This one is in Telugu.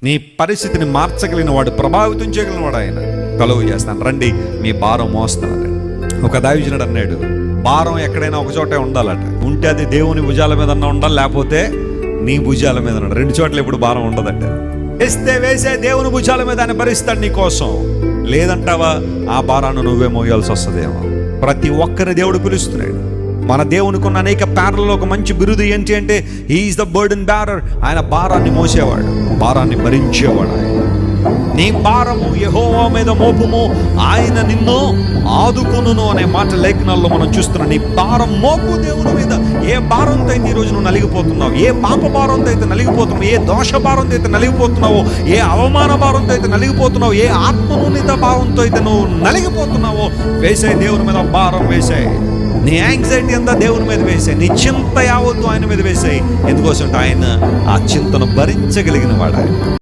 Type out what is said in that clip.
నీ పరిస్థితిని మార్చగలిగిన వాడు, ప్రభావితం చేయగలిగిన వాడు ఆయన. కలువ చేస్తాను, రండి మీ భారం మోస్తాను. ఒక దైవజనుడు అన్నాడు, భారం ఎక్కడైనా ఒక చోటే ఉండాలట. ఉంటే అది దేవుని భుజాల మీద ఉండాలి, లేకపోతే నీ భుజాల మీద ఉండాలి. రెండు చోట్ల ఎప్పుడు భారం ఉండదంట. వేస్తే వేసే దేవుని భుజాల మీద ఆయన భరిస్తాడు నీ కోసం. లేదంటావా, ఆ భారాన్ని నువ్వే మోయాల్సి వస్తుందేమో. ప్రతి ఒక్కరిని దేవుడు పిలుస్తున్నాడు. మన దేవునికి ఉన్న అనేక పేర్లలో ఒక మంచి బిరుదు ఏంటి అంటే, హీఈస్ ద బర్డెన్ బేరర్. ఆయన భారాన్ని మోసేవాడు, భారాన్ని భరించేవాడు. ఆయన నీ భారము యెహోవా మీద మోపుము, ఆయన నిన్ను ఆదుకొనును అనే మాట లేఖనాల్లో మనం చూస్తున్నాం. నీ భారం మోపు దేవుని మీద. ఏ భారంతో అయితే ఈరోజు నువ్వు నలిగిపోతున్నావు, ఏ పాప భారంతో అయితే నలిగిపోతున్నావు, ఏ దోష భారంతో అయితే నలిగిపోతున్నావో, ఏ అవమాన భారంతో అయితే నలిగిపోతున్నావు, ఏ ఆత్మనునిత భావంతో అయితే నువ్వు నలిగిపోతున్నావో, వేసే దేవుని మీద భారం వేసాయి. నీ యాంగ్జైటీ అంతా దేవుని మీద వేసాయి, నీ చింత యావత్తు ఆయన మీద వేసాయి. ఎందుకోసం ఆయన ఆ చింతను భరించగలిగిన వాడు.